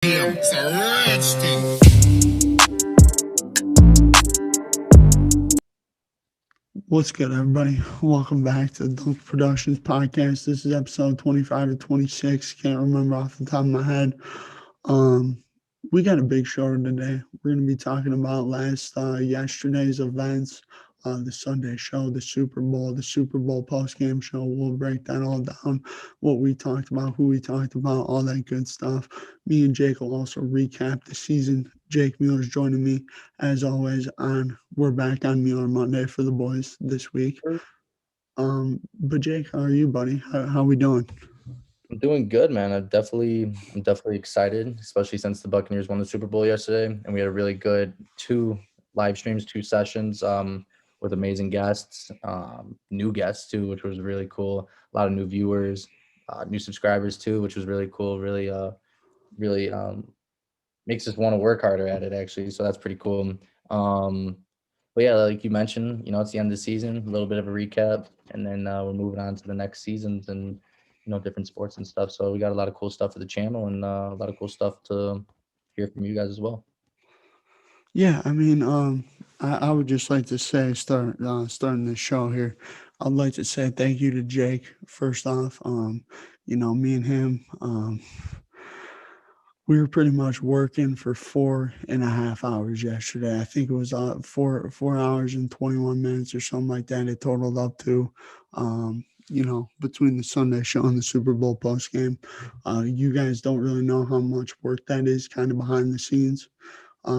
Damn, it's a rich thing. What's good, everybody? Welcome back to the Duenkel Productions Podcast. This is episode 25 or 26. Can't remember off the top of my head. Um, we got a big show today. We're going to be talking about yesterday's events, the Sunday show, the Super Bowl post-game show. We'll break that all down, what we talked about, who we talked about, all that good stuff. Me and Jake will also recap the season. Jake Mueller is joining me as always. We're back on Mueller Monday for the boys this week. But Jake, how are you, buddy? How we doing? I'm doing good, man. I'm definitely excited, especially since the Buccaneers won the Super Bowl yesterday, and we had a really good two live streams, two sessions, with amazing guests, new guests too, which was really cool. A lot of new viewers, new subscribers too, which was really cool. Really makes us want to work harder at it actually. So that's pretty cool. But yeah, like you mentioned, it's the end of the season, a little bit of a recap, and then we're moving on to the next seasons and different sports and stuff. So we got a lot of cool stuff for the channel and a lot of cool stuff to hear from you guys as well. Yeah, I mean, I would just like to say, starting the show here, I'd like to say thank you to Jake first off. Me and him, we were pretty much working for 4.5 hours yesterday. I think it was 4 hours and 21 minutes or something like that. It totaled up to, between the Sunday show and the Super Bowl post game. You guys don't really know how much work that is, kind of behind the scenes.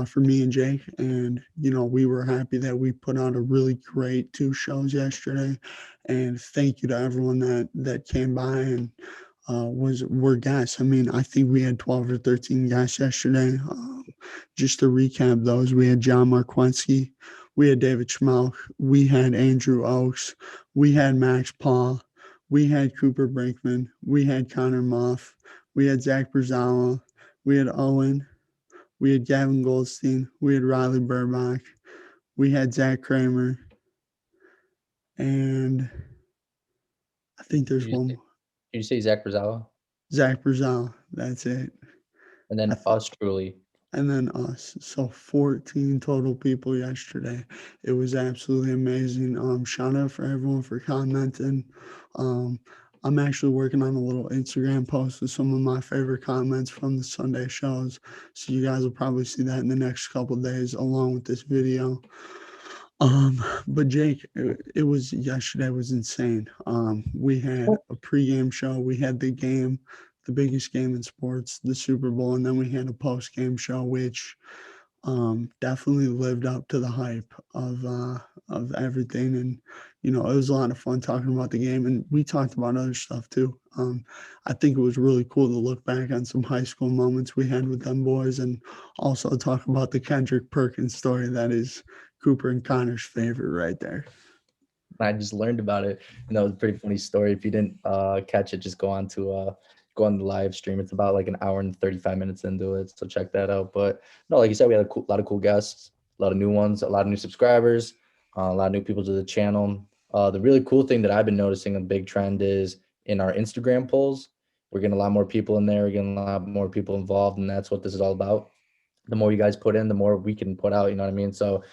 For me and Jake. And, we were happy that we put out a really great two shows yesterday. And thank you to everyone that came by and were guests. I mean, I think we had 12 or 13 guests yesterday. Just to recap those, we had John Marquensky, we had David Schmelk, we had Andrew Oakes, we had Max Paul, we had Cooper Brinkman, we had Connor Muff, we had Zach Brazawa, we had Owen, we had Gavin Goldstein. We had Riley Burbach. We had Zach Kramer. And I think there's one more. Did you say Zach Brazawa? Zach Brazawa. That's it. And then us truly. And then us. So 14 total people yesterday. It was absolutely amazing. Shout out for everyone for commenting. I'm actually working on a little Instagram post with some of my favorite comments from the Sunday shows. So you guys will probably see that in the next couple of days along with this video. But Jake, it was yesterday was insane. We had a pregame show. We had the game, the biggest game in sports, the Super Bowl, and then we had a post-game show, which definitely lived up to the hype of everything. And it was a lot of fun talking about the game, and we talked about other stuff too. I think it was really cool to look back on some high school moments we had with them boys, and also talk about the Kendrick Perkins story that is Cooper and Connor's favorite right there. I just learned about it, and that was a pretty funny story. If you didn't catch it, just go on the live stream. It's about like an hour and 35 minutes into it, so check that out. But no, like you said, we had a lot of cool guests, a lot of new ones, a lot of new subscribers, a lot of new people to the channel. The really cool thing that I've been noticing, a big trend, is in our Instagram polls. We're getting a lot more people in there. We're getting a lot more people involved, and that's what this is all about. The more you guys put in, the more we can put out. You know what I mean? So,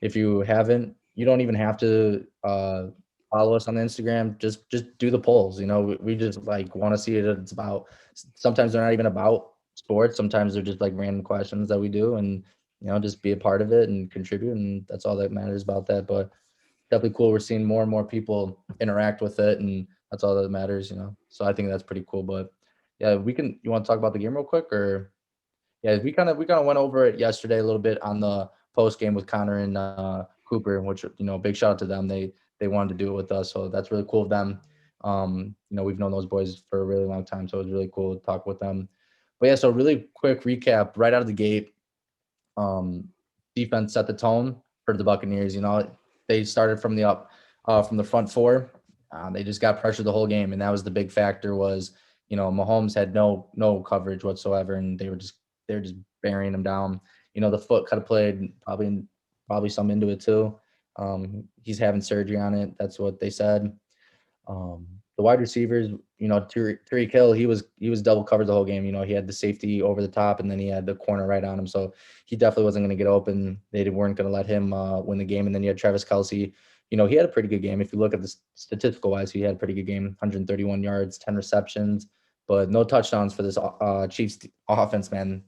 if you haven't, you don't even have to follow us on Instagram. Just do the polls. We just like want to see it. It's about, sometimes they're not even about sports. Sometimes they're just like random questions that we do, and just be a part of it and contribute, and that's all that matters about that. But definitely cool. We're seeing more and more people interact with it, and that's all that matters. So I think that's pretty cool. But yeah, you want to talk about the game real quick, or? Yeah, we kind of went over it yesterday a little bit on the post game with Connor and Cooper, which big shout out to them. They wanted to do it with us, so that's really cool of them. We've known those boys for a really long time, so it was really cool to talk with them. But yeah, so really quick recap right out of the gate. Defense set the tone for the Buccaneers. They started from the front four. They just got pressure the whole game, and that was the big factor. Was Mahomes had no coverage whatsoever, and they're just burying him down. The foot kind of played probably some into it too. He's having surgery on it. That's what they said. The wide receivers, Tyreek Hill, he was double covered the whole game. He had the safety over the top, and then he had the corner right on him. So he definitely wasn't going to get open. They weren't going to let him win the game. And then you had Travis Kelce. He had a pretty good game. If you look at the statistical wise, he had a pretty good game. 131 yards, 10 receptions, but no touchdowns for this Chiefs offense, man.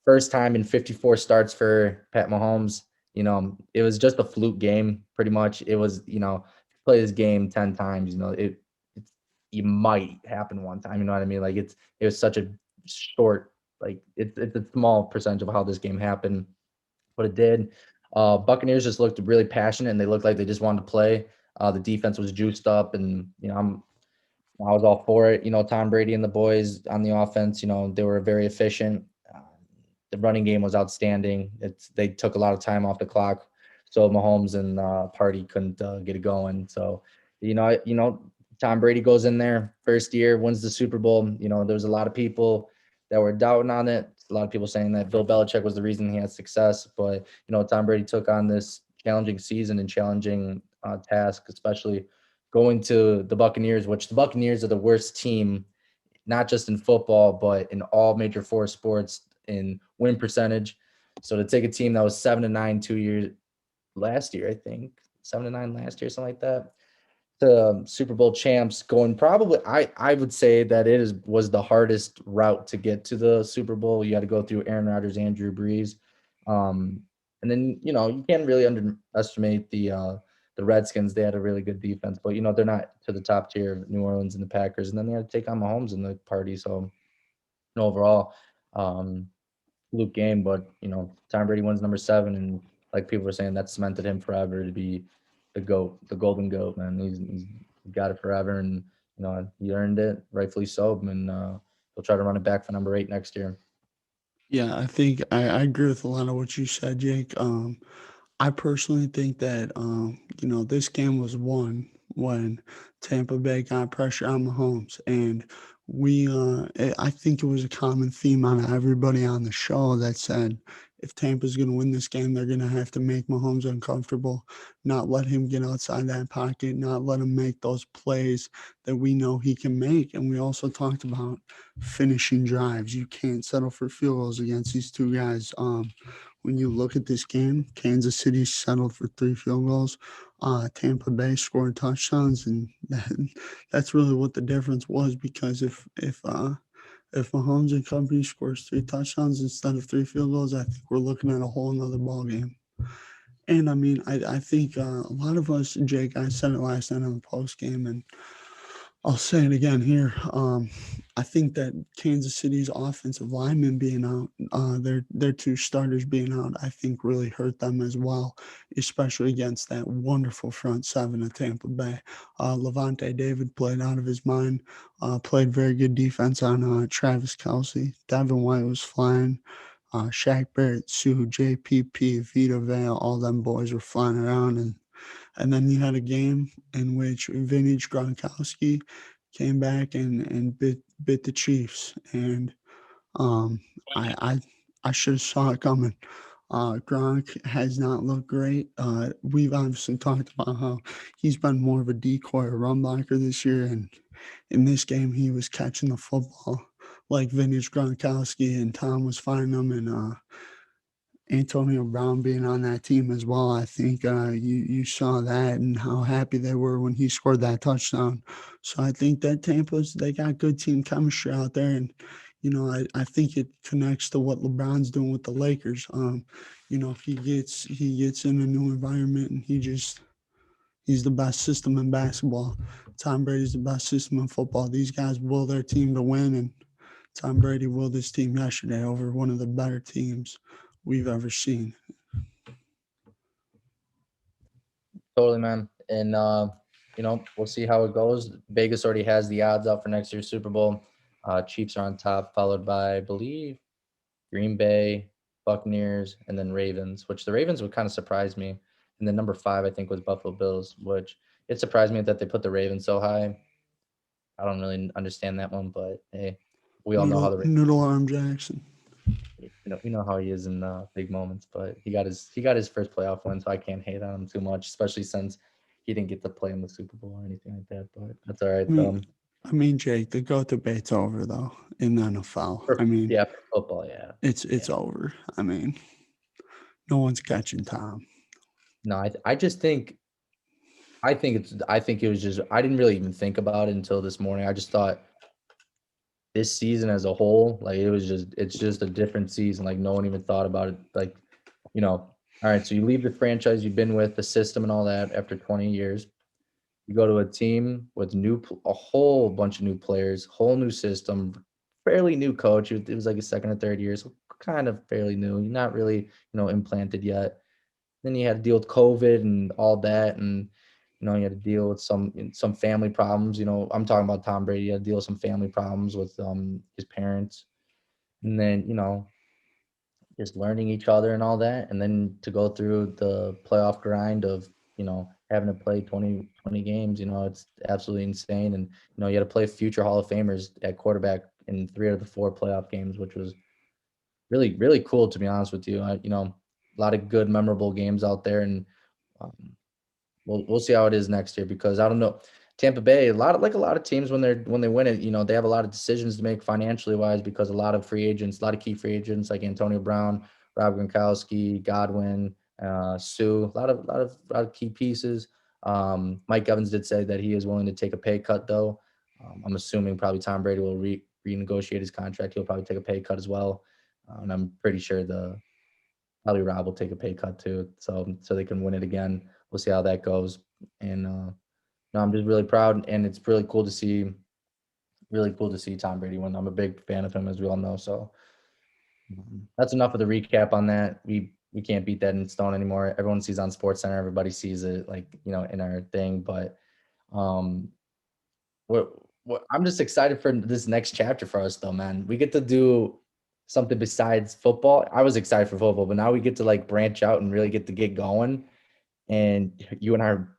First time in 54 starts for Pat Mahomes. It was just a fluke game, pretty much. It was, play this game 10 times, it might happen one time. You know what I mean? Like it was such a short, like it's a small percentage of how this game happened, but it did. Buccaneers just looked really passionate, and they looked like they just wanted to play. The defense was juiced up, and I was all for it. Tom Brady and the boys on the offense, they were very efficient. The running game was outstanding. They took a lot of time off the clock, so Mahomes and Party couldn't get it going. So, Tom Brady goes in there first year, wins the Super Bowl. There was a lot of people that were doubting on it. A lot of people saying that Bill Belichick was the reason he had success. But Tom Brady took on this challenging season and challenging task, especially going to the Buccaneers, which the Buccaneers are the worst team, not just in football, but in all major four sports in win percentage. So to take a team that was 7-9 2 years last year, I think 7-9 last year, something like that, to Super Bowl champs, going probably, I would say that was the hardest route to get to the Super Bowl. You had to go through Aaron Rodgers and Drew Brees. And then, you can't really underestimate the Redskins. They had a really good defense, but they're not to the top tier of New Orleans and the Packers. And then they had to take on Mahomes in the party. So overall, fluke game, but Tom Brady wins number 7, and like people were saying, that cemented him forever to be the GOAT, the golden GOAT, man. He's got it forever, and he earned it, rightfully so. And he'll try to run it back for number 8 next year. Yeah, I think I agree with a lot of what you said, Jake. I personally think that this game was won when Tampa Bay got pressure on Mahomes, and I think it was a common theme on everybody on the show that said if Tampa's going to win this game, they're going to have to make Mahomes uncomfortable, not let him get outside that pocket, not let him make those plays that we know he can make. And we also talked about finishing drives. You can't settle for field goals against these two guys. When you look at this game, Kansas City settled for 3 field goals. Tampa Bay scored touchdowns, and that's really what the difference was. Because if Mahomes and company scores 3 touchdowns instead of 3 field goals, I think we're looking at a whole nother ball game. And I mean, I think a lot of us, Jake, I said it last night on the post game, and I'll say it again here. I think that Kansas City's offensive linemen being out, their 2 starters being out, I think really hurt them as well, especially against that wonderful front 7 of Tampa Bay. Levante David played out of his mind, played very good defense on Travis Kelce. Devin White was flying. Shaq Barrett, Sue, JPP, Vita Vale, all them boys were flying around, and then you had a game in which Vintage Gronkowski came back and bit the Chiefs, and I should have saw it coming. Gronk has not looked great. We've obviously talked about how he's been more of a decoy or run blocker this year, and in this game he was catching the football like Vintage Gronkowski, and Tom was finding them, and Antonio Brown being on that team as well. I think you saw that and how happy they were when he scored that touchdown. So I think that they got good team chemistry out there, and I think it connects to what LeBron's doing with the Lakers. He gets in a new environment, and he's the best system in basketball. Tom Brady's the best system in football. These guys will their team to win, and Tom Brady willed his team yesterday over one of the better teams we've ever seen. Totally, man. And we'll see how it goes. Vegas already has the odds out for next year's Super Bowl. Chiefs are on top, followed by, I believe, Green Bay, Buccaneers, and then Ravens, which the Ravens would kind of surprise me. And then number 5, I think, was Buffalo Bills, which it surprised me that they put the Ravens so high. I don't really understand that one, but hey, we all know how the Noodle Arm Jackson. you know how he is in big moments, but he got his first playoff win, so I can't hate on him too much, especially since he didn't get to play in the Super Bowl or anything like that. But that's all right. I mean, Jake, the GOAT debate's over though in the NFL. I mean, Yeah, for football, yeah. it's over. I mean, no one's catching Tom. No, I just think I think it was just I didn't really even think about it until this morning. I just thought this season as a whole, like it's just a different season. Like no one even thought about it. Like, all right, so you leave the franchise you've been with, the system and all that after 20 years. You go to a team with a whole bunch of new players, whole new system, fairly new coach. It was like a second or third year, so kind of fairly new. You're not really, implanted yet. Then you had to deal with COVID and all that, and you had to deal with some family problems. I'm talking about Tom Brady. You had to deal with some family problems with his parents, and then just learning each other and all that, and then to go through the playoff grind of having to play 20 games. It's absolutely insane, and you had to play future Hall of Famers at quarterback in 3 out of the 4 playoff games, which was really, really cool, to be honest with you. A lot of good, memorable games out there, and um, we'll see how it is next year, because I don't know. Tampa Bay, a lot of teams when they win it, they have a lot of decisions to make financially wise, because a lot of key free agents like Antonio Brown, Rob Gronkowski, Godwin, Sue, a lot of key pieces. Mike Evans did say that he is willing to take a pay cut, though. I'm assuming probably Tom Brady will renegotiate his contract. He'll probably take a pay cut as well, and I'm pretty sure probably Rob will take a pay cut too, so they can win it again. We'll see how that goes. And no, I'm just really proud, and it's really cool to see Tom Brady win. I'm a big fan of him, as we all know. So that's enough of the recap on that. We can't beat that in stone anymore. Everyone sees on SportsCenter. Everybody sees it, like, in our thing. But what I'm just excited for this next chapter for us, though, man. We get to do something besides football. I was excited for football, but now we get to like branch out and really get to get going. And you and I are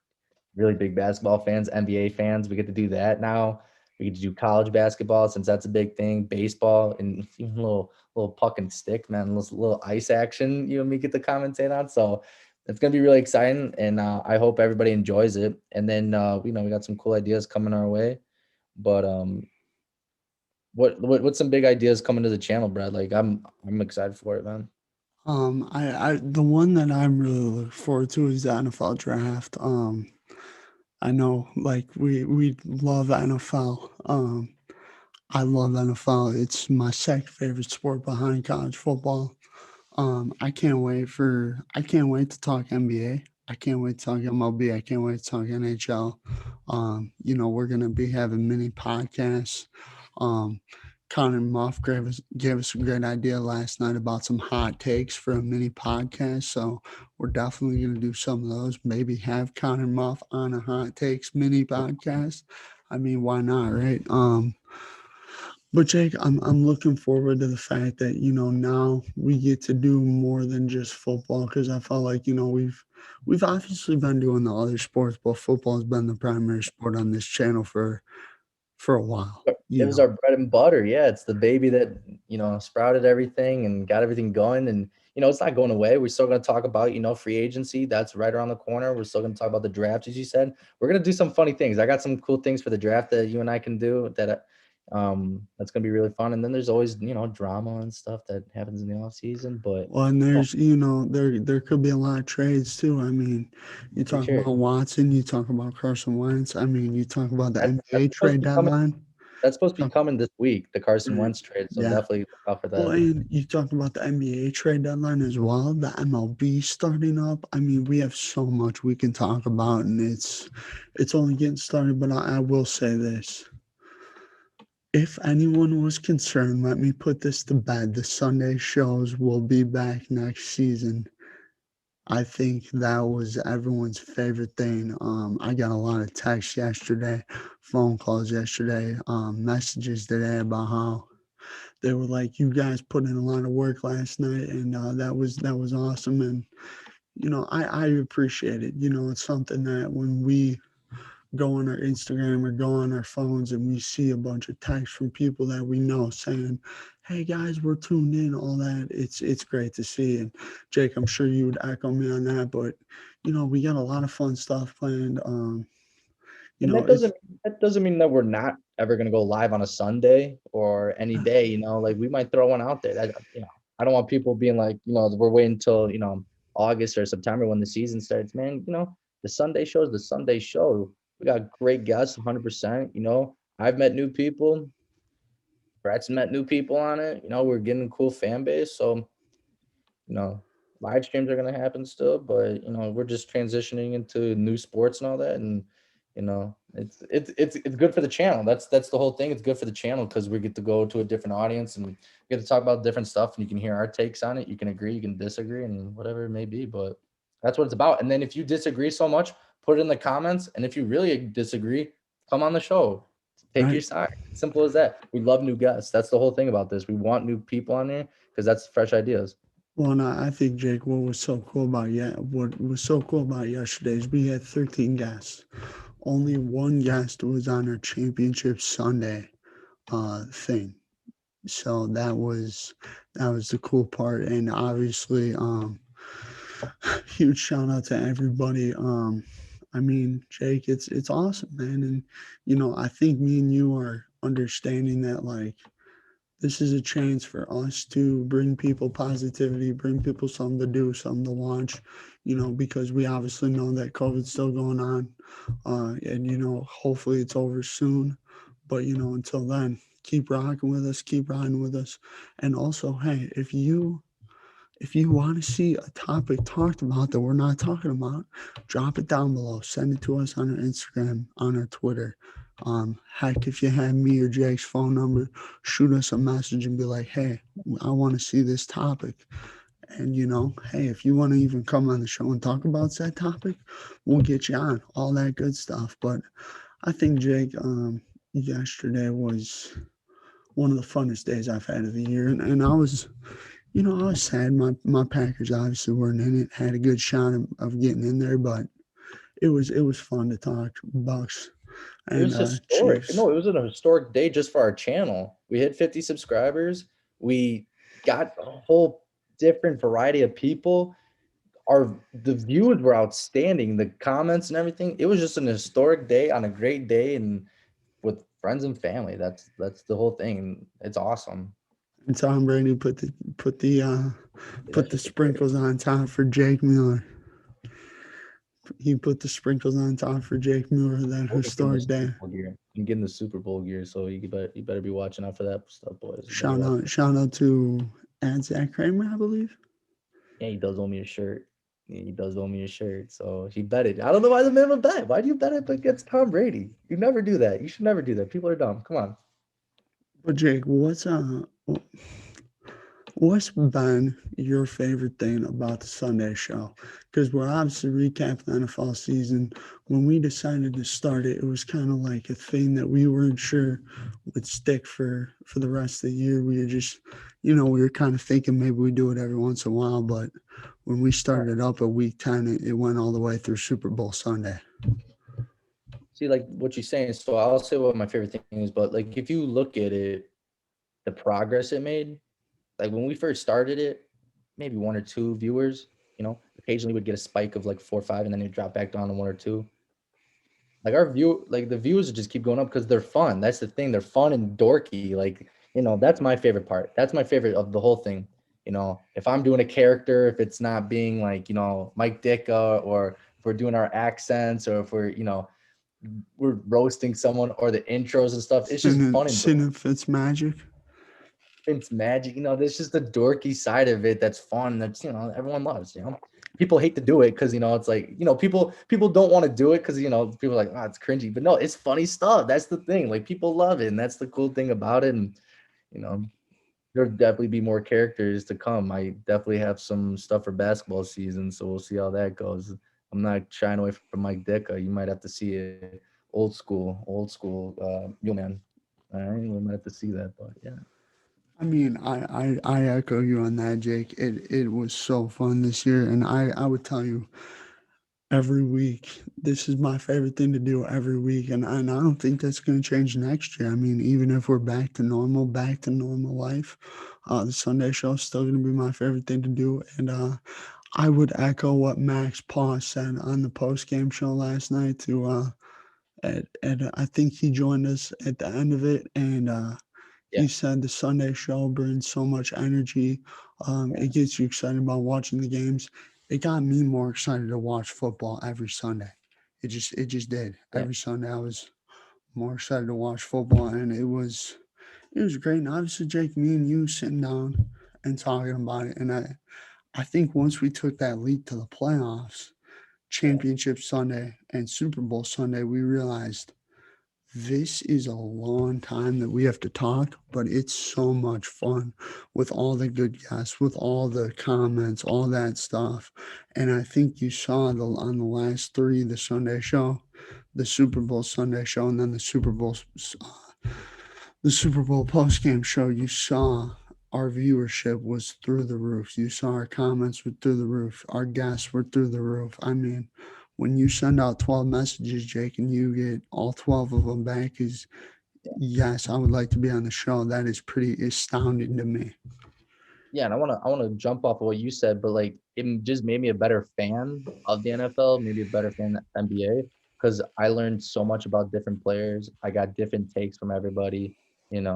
really big basketball fans, NBA fans. We get to do that now. We get to do college basketball, since that's a big thing, baseball, and even a little puck and stick, man, little ice action you and me get to commentate on. So it's gonna be really exciting, and I hope everybody enjoys it. And then we got some cool ideas coming our way. But what's some big ideas coming to the channel, Brad? Like I'm excited for it, man. I the one that I'm really looking forward to is the NFL draft. I know, like we love NFL. I love NFL. It's my second favorite sport behind college football. I can't wait to talk NBA. I can't wait to talk MLB. I can't wait to talk NHL. We're gonna be having mini podcasts. Connor Muff gave us a great idea last night about some hot takes for a mini podcast. So we're definitely gonna do some of those. Maybe have Connor Muff on a hot takes mini podcast. I mean, why not, right? But Jake, I'm looking forward to the fact that now we get to do more than just football, because I felt like we've obviously been doing the other sports, but football has been the primary sport on this channel for a while. It was our bread and butter. Yeah, it's the baby that sprouted everything and got everything going, and it's not going away. We're still going to talk about free agency. That's right around the corner. We're still going to talk about the draft, as you said. We're going to do some funny things. I got some cool things for the draft that you and I can do that. That's gonna be really fun. And then there's always drama and stuff that happens in the off season. But and there's there could be a lot of trades too. I mean, you talk about Watson, you talk about Carson Wentz. I mean, you talk about the NBA trade deadline. That's supposed to be coming this week, the Carson Wentz trade. So definitely look out for that. Well, and you talk about the NBA trade deadline as well. The MLB starting up. I mean, we have so much we can talk about, and it's only getting started. But I will say this. If anyone was concerned, let me put this to bed. The Sunday shows will be back next season. I think that was everyone's favorite thing. I got a lot of texts yesterday, phone calls yesterday, messages today about how they were like, "You guys put in a lot of work last night, and that was awesome." And I appreciate it. It's something that when we go on our Instagram or go on our phones and we see a bunch of texts from people that we know saying, "Hey guys, we're tuned in," all that. It's great to see. And Jake, I'm sure you would echo me on that, but we got a lot of fun stuff planned. That doesn't mean that we're not ever going to go live on a Sunday or any day, like we might throw one out there. That, I don't want people being like, we're waiting until, August or September when the season starts, man. The Sunday show is the Sunday show. We got great guests, 100%. I've met new people. Brett's met new people on it. We're getting a cool fan base. So, live streams are gonna happen still, but we're just transitioning into new sports and all that. And it's good for the channel. That's the whole thing. It's good for the channel because we get to go to a different audience and we get to talk about different stuff, and you can hear our takes on it. You can agree, you can disagree, and whatever it may be, but that's what it's about. And then if you disagree so much, put it in the comments. And if you really disagree, come on the show. Take your side. Simple as that. We love new guests. That's the whole thing about this. We want new people on there because that's fresh ideas. Well, and I think, Jake, what was so cool about yesterday is we had 13 guests. Only one guest was on our championship Sunday thing. So that was the cool part. And obviously, huge shout out to everybody. I mean, Jake, it's awesome, man. And I think me and you are understanding that, like, this is a chance for us to bring people positivity, bring people something to do, something to watch, because we obviously know that COVID's still going on. And hopefully it's over soon. But, until then, keep rocking with us, keep riding with us. And also, hey, if you want to see a topic talked about that we're not talking about, drop it down below. Send it to us on our Instagram, on our Twitter. Heck, if you have me or Jake's phone number, shoot us a message and be like, hey, I want to see this topic. And, hey, if you want to even come on the show and talk about that topic, we'll get you on, all that good stuff. But I think, Jake, yesterday was one of the funnest days I've had of the year. And I was... I was sad my Packers obviously weren't in it, had a good shot of getting in there, but it was fun to talk Bucks and it was historic. Chiefs. No, it was an historic day just for our channel. We hit 50 subscribers. We got a whole different variety of people. The views were outstanding, the comments and everything. It was just an historic day on a great day and with friends and family. That's the whole thing. It's awesome. And Tom Brady put the sprinkles on top for Jake Mueller. He put the sprinkles on top for Jake Mueller that historic day. I'm getting the Super Bowl gear, so you better be watching out for that stuff, boys. Shout out to Zach Kramer, I believe. Yeah, he does owe me a shirt. He does owe me a shirt, so he bet it. I don't know why the minimum bet. Why do you bet it against Tom Brady? You never do that. You should never do that. People are dumb. Come on. But Jake, what's been your favorite thing about the Sunday show? Because we're obviously recapping the NFL season. When we decided to start it, it was kind of like a thing that we weren't sure would stick for the rest of the year. We were just, we were kind of thinking maybe we do it every once in a while. But when we started up at week 10, it went all the way through Super Bowl Sunday. See, like what you're saying, so I'll say what my favorite thing is, but like if you look at it, the progress it made, like when we first started it, maybe 1 or 2 viewers, occasionally would get a spike of like 4 or 5, and then it drop back down to 1 or 2. Like the views just keep going up because they're fun. That's the thing. They're fun and dorky. Like, that's my favorite part. That's my favorite of the whole thing. If I'm doing a character, if it's not being like, Mike Ditka, or if we're doing our accents, or if we're roasting someone, or the intros and stuff. It's just fun. Fitzmagic. It's magic. There's just the dorky side of it that's fun. That's, everyone loves, People hate to do it because, it's like, people don't want to do it because, people are like, oh, it's cringy. But no, it's funny stuff. That's the thing. Like, people love it. And that's the cool thing about it. And, there'll definitely be more characters to come. I definitely have some stuff for basketball season. So we'll see how that goes. I'm not shying away from Mike Ditka. You might have to see it old school Mule Man. All right, we might have to see that, but yeah. I mean, I echo you on that, Jake. It was so fun this year, and I would tell you every week, this is my favorite thing to do every week, and I don't think that's going to change next year. I mean, even if we're back to normal life, the Sunday show is still going to be my favorite thing to do, and I would echo what Max Paw said on the Postgame show last night to and I think he joined us at the end of it, and Yeah. he said the Sunday show brings so much energy. It gets you excited about watching the games. It got me more excited to watch football every Sunday. It just did. Yeah. Every Sunday I was more excited to watch football, and it was great. And obviously, Jake, me and you sitting down and talking about it, and I think once we took that leap to the playoffs, Championship Sunday and Super Bowl Sunday, we realized this is a long time that we have to talk, but it's so much fun with all the good guests, with all the comments, all that stuff. And I think you saw on the last three, the Sunday show, the Super Bowl Sunday show, and then the Super Bowl postgame show, you saw our viewership was through the roof. You saw our comments were through the roof. Our guests were through the roof. I mean, when you send out 12 messages, Jake, and you get all 12 of them back, is yes, I would like to be on the show. That is pretty astounding to me. Yeah, and I wanna jump off of what you said, but like it just made me a better fan of the NFL, maybe a better fan of NBA, because I learned so much about different players. I got different takes from everybody, and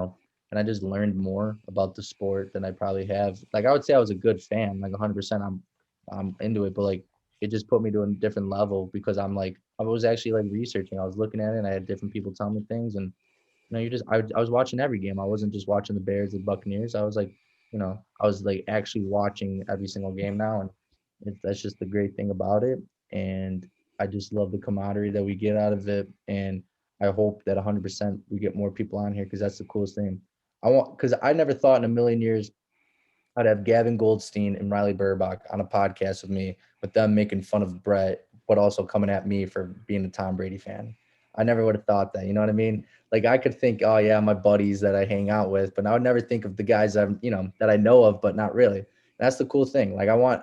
I just learned more about the sport than I probably have. Like I would say I was a good fan, like 100%. I'm into it, but like it just put me to a different level because I was actually like researching. I was looking at it, and I had different people tell me things, and I was watching every game. I wasn't just watching the Bears, the Buccaneers. I was like, I was like actually watching every single game now, and that's just the great thing about it. And I just love the camaraderie that we get out of it, and I hope that 100% we get more people on here because that's the coolest thing. Because I never thought in a million years I'd have Gavin Goldstein and Riley Burbach on a podcast with me, with them making fun of Brett, but also coming at me for being a Tom Brady fan. I never would have thought that. You know what I mean? Like I could think, oh yeah, my buddies that I hang out with, but I would never think of the guys that I know of, but not really. And that's the cool thing. Like I want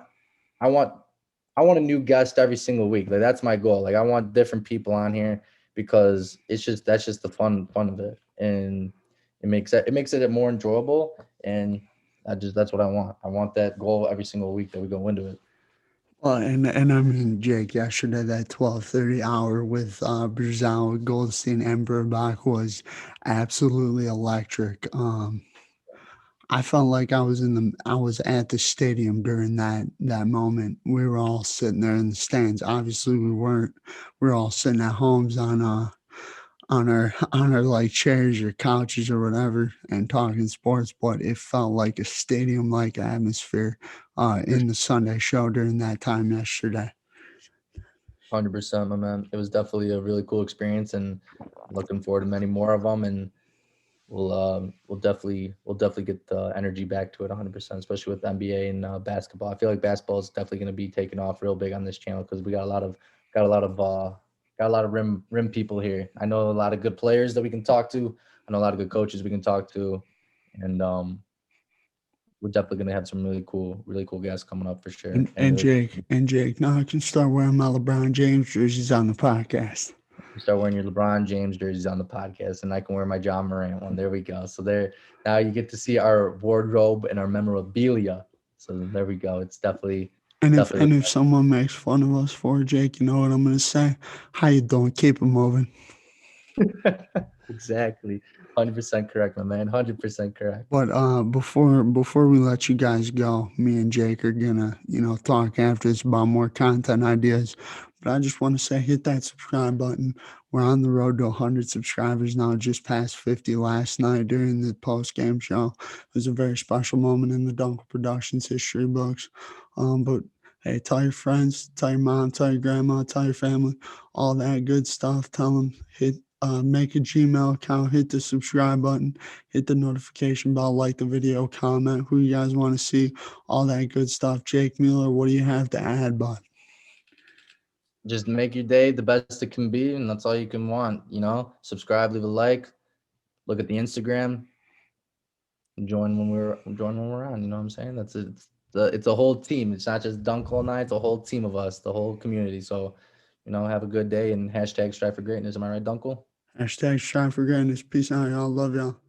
a new guest every single week. Like that's my goal. Like I want different people on here because that's just the fun of it, and it makes it more enjoyable. And that's what I want. I want that goal every single week that we go into it. Well, and I mean, Jake, yesterday that 12:30 hour with Brzal, Goldstein, and Burbach was absolutely electric. I felt like I was at the stadium during that moment. We were all sitting there in the stands. Obviously, we weren't. We were all sitting at homes on our like chairs or couches or whatever and talking sports, but it felt like a stadium like atmosphere in the Sunday show during that time yesterday. 100%, my man. It was definitely a really cool experience, and looking forward to many more of them. And we'll definitely get the energy back to it 100%, especially with NBA and basketball. I feel like basketball is definitely going to be taking off real big on this channel because we got a lot of rim people here. I know a lot of good players that we can talk to. I know a lot of good coaches we can talk to, and we're definitely going to have some really cool guests coming up for sure. And Jake, now I can start wearing my LeBron James jerseys on the podcast. Start wearing your LeBron James jerseys on the podcast, and I can wear my John Morant one. There we go. So now you get to see our wardrobe and our memorabilia. So there we go. It's definitely. And if someone makes fun of us for it, Jake, you know what I'm gonna say? How you doing? Keep it moving. Exactly. 100% correct, my man. 100% correct. But before we let you guys go, me and Jake are gonna talk after this about more content ideas. But I just want to say, hit that subscribe button. We're on the road to 100 subscribers now, just past 50 last night during the post-game show. It was a very special moment in the Duenkel Productions history books. But hey, tell your friends, tell your mom, tell your grandma, tell your family, all that good stuff. Tell them, make a Gmail account, hit the subscribe button, hit the notification bell, like the video, comment who you guys want to see, all that good stuff. Jake Mueller, what do you have to add, bud? Just make your day the best it can be, and that's all you can want. Subscribe, leave a like, look at the Instagram, join when we're on. You know what I'm saying? That's it. It's a whole team. It's not just Duenkel and I. It's a whole team of us, the whole community. So, have a good day and #strive for greatness. Am I right, Duenkel? #strive for greatness. Peace out, y'all. Love y'all.